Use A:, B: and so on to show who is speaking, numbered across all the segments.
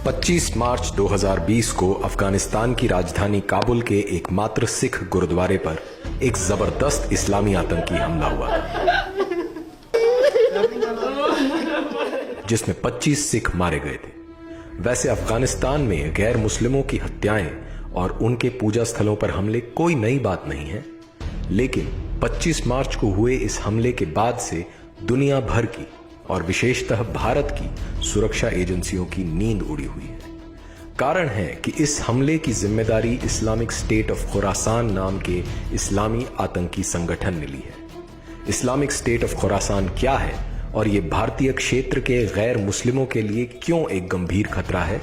A: 25 मार्च 2020 को अफगानिस्तान की राजधानी काबुल के एकमात्र सिख गुरुद्वारे पर एक जबरदस्त इस्लामी आतंकी हमला हुआ जिसमें 25 सिख मारे गए थे। वैसे अफगानिस्तान में गैर मुस्लिमों की हत्याएं और उनके पूजा स्थलों पर हमले कोई नई बात नहीं है, लेकिन 25 मार्च को हुए इस हमले के बाद से दुनिया भर की और विशेषतः भारत की सुरक्षा एजेंसियों की नींद उड़ी हुई है। कारण है कि इस हमले की जिम्मेदारी इस्लामिक स्टेट ऑफ खुरासान नाम के इस्लामी आतंकी संगठन ने ली है। इस्लामिक स्टेट ऑफ खुरासान क्या है और ये भारतीय क्षेत्र के गैर मुस्लिमों के लिए क्यों एक गंभीर खतरा है,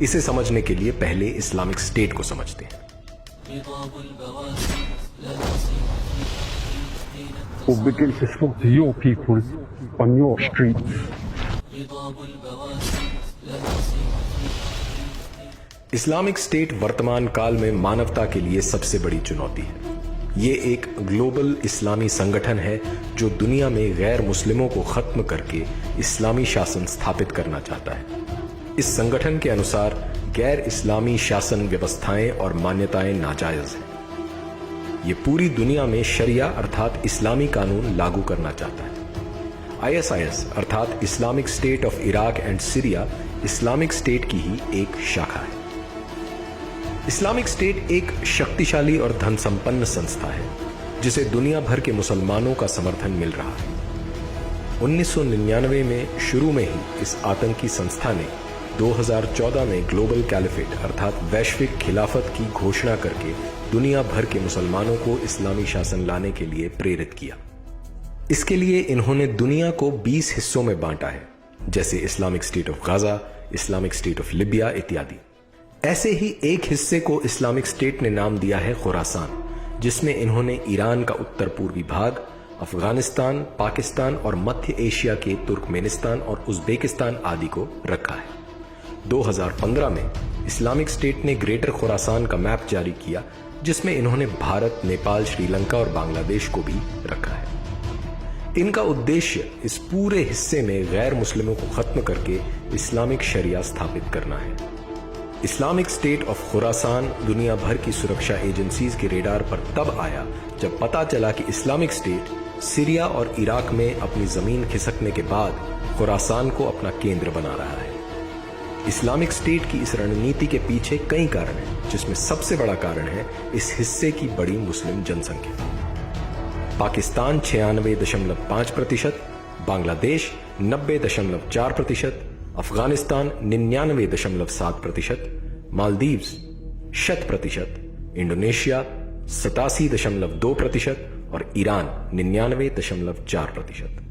A: इसे समझने के लिए पहले इस्लामिक स्टेट को समझते हैं।
B: We'll begin to slaughter your people on your streets.
A: Islamic state वर्तमान काल में मानवता के लिए सबसे बड़ी चुनौती है। ये एक ग्लोबल इस्लामी संगठन है जो दुनिया में गैर मुस्लिमों को खत्म करके इस्लामी शासन स्थापित करना चाहता है। इस संगठन के अनुसार गैर इस्लामी शासन व्यवस्थाएं और मान्यताएं नाजायज हैं। ये पूरी दुनिया में शरिया अर्थात इस्लामी कानून लागू करना चाहता है। ISIS अर्थात Islamic state of Iraq and Syria Islamic state की ही एक शाखा है। इस्लामिक स्टेट एक शक्तिशाली और धन संपन्न संस्था है जिसे दुनिया भर के मुसलमानों का समर्थन मिल रहा है। 1999 में शुरू में ही इस आतंकी संस्था ने 2014 में ग्लोबल कैलिफेट अर्थात वैश्विक खिलाफत की घोषणा करके दुनिया भर के मुसलमानों को इस्लामी शासन लाने के लिए प्रेरित किया। इसके लिए इन्होंने दुनिया को 20 हिस्सों में बांटा है, जैसे Islamic state of Gaza, Islamic state of Libya इत्यादि। ऐसे ही एक हिस्से को इस्लामिक स्टेट ने नाम दिया है खुरासान, जिसमें इन्होंने ईरान का उत्तर पूर्वी भाग, अफगानिस्तान, पाकिस्तान और मध्य एशिया के तुर्कमेनिस्तान और उज्बेकिस्तान आदि को रखा है। 2015 में इस्लामिक स्टेट ने ग्रेटर खुरासान का मैप जारी किया, जिसमें इन्होंने भारत, नेपाल, श्रीलंका और बांग्लादेश को भी रखा है। इनका उद्देश्य इस पूरे हिस्से में गैर मुस्लिमों को खत्म करके इस्लामिक शरिया स्थापित करना है। इस्लामिक स्टेट ऑफ खुरासान दुनिया भर की सुरक्षा एजेंसीज के रेडार पर तब आया जब पता चला कि इस्लामिक स्टेट सीरिया और इराक में अपनी जमीन खिसकने के बाद खुरासान को अपना केंद्र बना रहा है। इस्लामिक स्टेट की इस रणनीति के पीछे कई कारण हैं, जिसमें सबसे बड़ा कारण है इस हिस्से की बड़ी मुस्लिम जनसंख्या। पाकिस्तान 96.5%, बांग्लादेश 90.4%, अफगानिस्तान 99.7%, मालदीव्स 100%, इंडोनेशिया 87.2% और ईरान 99.4%।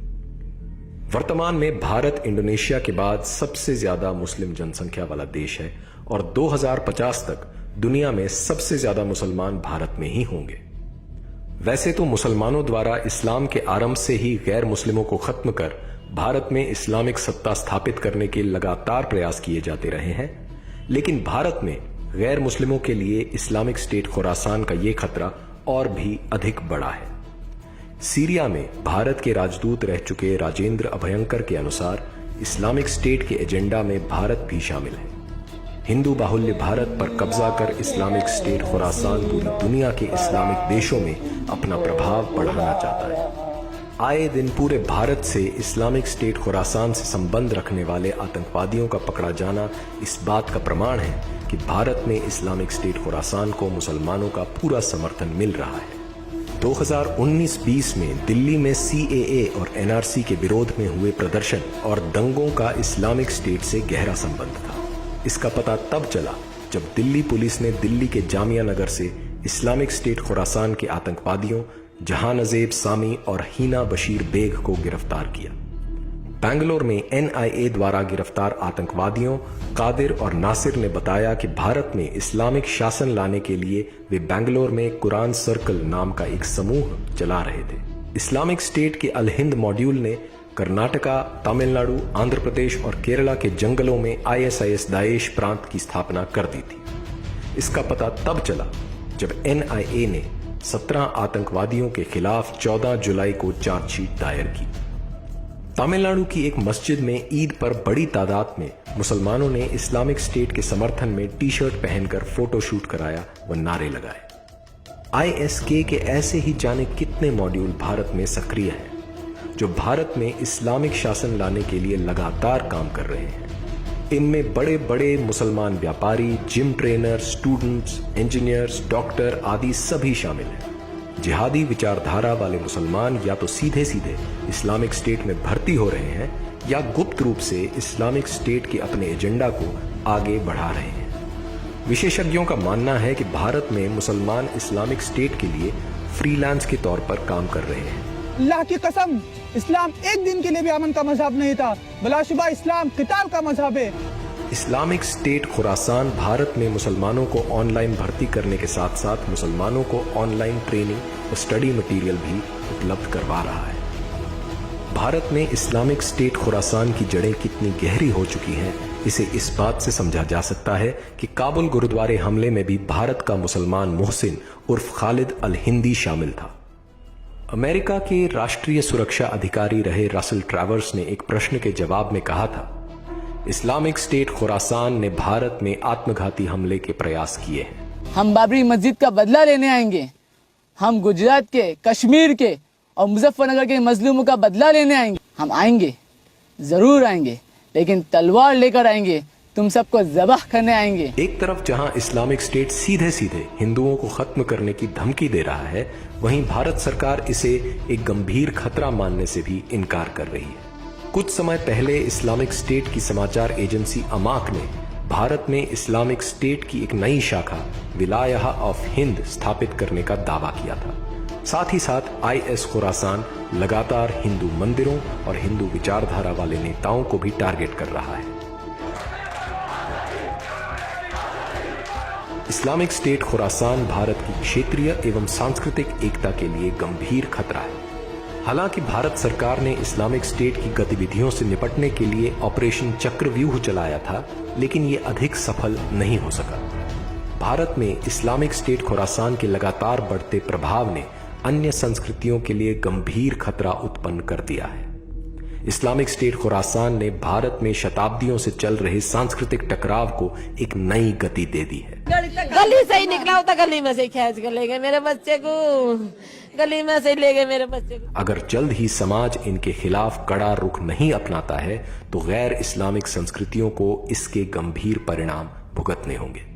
A: वर्तमान में भारत इंडोनेशिया के बाद सबसे ज्यादा मुस्लिम जनसंख्या वाला देश है और 2050 तक दुनिया में सबसे ज्यादा मुसलमान भारत में ही होंगे। वैसे तो मुसलमानों द्वारा इस्लाम के आरंभ से ही गैर मुस्लिमों को खत्म कर भारत में इस्लामिक सत्ता स्थापित करने के लगातार प्रयास किए जाते रहे हैं, लेकिन भारत में गैर मुस्लिमों के लिए इस्लामिक स्टेट खुरासान का यह खतरा और भी अधिक बड़ा है। सीरिया में भारत के राजदूत रह चुके राजेंद्र अभयंकर के अनुसार इस्लामिक स्टेट के एजेंडा में भारत भी शामिल है। हिंदू बाहुल्य भारत पर कब्जा कर इस्लामिक स्टेट खुरासान पूरी दुनिया के इस्लामिक देशों में अपना प्रभाव बढ़ाना चाहता है। आए दिन पूरे भारत से इस्लामिक स्टेट खुरासान से संबंध रखने वाले आतंकवादियों का पकड़ा जाना इस बात का प्रमाण है कि भारत में इस्लामिक स्टेट खुरासान को मुसलमानों का पूरा समर्थन मिल रहा है। 2019-20 में दिल्ली में CAA और NRC के विरोध में हुए प्रदर्शन और दंगों का इस्लामिक स्टेट से गहरा संबंध था। इसका पता तब चला जब दिल्ली पुलिस ने दिल्ली के जामिया नगर से इस्लामिक स्टेट खुरासान के आतंकवादियों जहानज़ेब सामी और हीना बशीर बेग को गिरफ्तार किया। बैंगलोर में NIA द्वारा गिरफ्तार आतंकवादियों कादिर और नासिर ने बताया कि भारत में इस्लामिक शासन लाने के लिए वे बैंगलोर में कुरान सर्कल नाम का एक समूह चला रहे थे। इस्लामिक स्टेट के अल हिंद मॉड्यूल ने कर्नाटका, तमिलनाडु, आंध्र प्रदेश और केरला के जंगलों में ISIS दाइश प्रांत की स्थापना कर दी थी। इसका पता तब चला जब NIA ने 17 आतंकवादियों के खिलाफ 14 जुलाई को चार्जशीट दायर की। तमिलनाडु की एक मस्जिद में ईद पर बड़ी तादाद में मुसलमानों ने इस्लामिक स्टेट के समर्थन में टी शर्ट पहनकर फोटो शूट कराया व नारे लगाए। ISK के ऐसे ही जाने कितने मॉड्यूल भारत में सक्रिय हैं, जो भारत में इस्लामिक शासन लाने के लिए लगातार काम कर रहे हैं। इनमें बड़े बड़े मुसलमान व्यापारी, gym trainer, students, engineers, doctor आदि सभी शामिल हैं। जिहादी विचारधारा वाले मुसलमान या तो सीधे सीधे इस्लामिक स्टेट में भर्ती हो रहे हैं या गुप्त रूप से इस्लामिक स्टेट के अपने एजेंडा को आगे बढ़ा रहे हैं। विशेषज्ञों का मानना है कि भारत में मुसलमान इस्लामिक स्टेट के लिए फ्रीलांस के तौर पर काम कर रहे हैं।
C: अल्लाह की कसम, इस्लाम एक दिन के लिए भी अमन का मजहब नहीं था, बिलाशुबा इस्लाम किताल का मजहब है।
A: इस्लामिक स्टेट खुरासान भारत में मुसलमानों को ऑनलाइन भर्ती करने के साथ साथ मुसलमानों को ऑनलाइन ट्रेनिंग और स्टडी मटेरियल भी उपलब्ध करवा रहा है। भारत में इस्लामिक स्टेट खुरासान की जड़ें कितनी गहरी हो चुकी हैं, इसे इस बात से समझा जा सकता है कि काबुल गुरुद्वारे हमले में भी भारत का मुसलमान मोहसिन उर्फ खालिद अल हिंदी शामिल था। अमेरिका के राष्ट्रीय सुरक्षा अधिकारी रहे रसल ट्रैवर्स ने एक प्रश्न के जवाब में कहा था, इस्लामिक स्टेट खुरासान ने भारत में आत्मघाती हमले के प्रयास किए हैं।
D: हम बाबरी मस्जिद का बदला लेने आएंगे। हम गुजरात के, कश्मीर के और मुजफ्फरनगर के मजलूमों का बदला लेने आएंगे। हम आएंगे, जरूर आएंगे, लेकिन तलवार लेकर आएंगे, तुम सबको ज़बाह करने आएंगे।
A: एक तरफ जहां इस्लामिक स्टेट सीधे सीधे हिंदुओं को खत्म करने की धमकी दे रहा है, वहीं भारत सरकार इसे एक गंभीर खतरा मानने से भी इनकार कर रही है। कुछ समय पहले इस्लामिक स्टेट की समाचार एजेंसी अमाक ने भारत में इस्लामिक स्टेट की एक नई शाखा विलायहा ऑफ हिंद स्थापित करने का दावा किया था। साथ ही साथ IS खुरासान लगातार हिंदू मंदिरों और हिंदू विचारधारा वाले नेताओं को भी टारगेट कर रहा है। इस्लामिक स्टेट खुरासान भारत की क्षेत्रीय एवं सांस्कृतिक एकता के लिए गंभीर खतरा है। हालांकि भारत सरकार ने इस्लामिक स्टेट की गतिविधियों से निपटने के लिए ऑपरेशन चक्रव्यूह चलाया था, लेकिन ये अधिक सफल नहीं हो सका। भारत में इस्लामिक स्टेट खुरासान के लगातार बढ़ते प्रभाव ने अन्य संस्कृतियों के लिए गंभीर खतरा उत्पन्न कर दिया है। इस्लामिक स्टेट खुरासान ने भारत में शताब्दियों से चल रहे सांस्कृतिक टकराव को एक नई गति दे दी है।
E: गली से ही निकला होता, गली में से खींच कर ले गए मेरे बच्चे को, गली में से ले गए मेरे बच्चे को।
A: अगर जल्द ही समाज इनके खिलाफ कड़ा रुख नहीं अपनाता है तो गैर इस्लामिक संस्कृतियों को इसके गंभीर परिणाम भुगतने होंगे।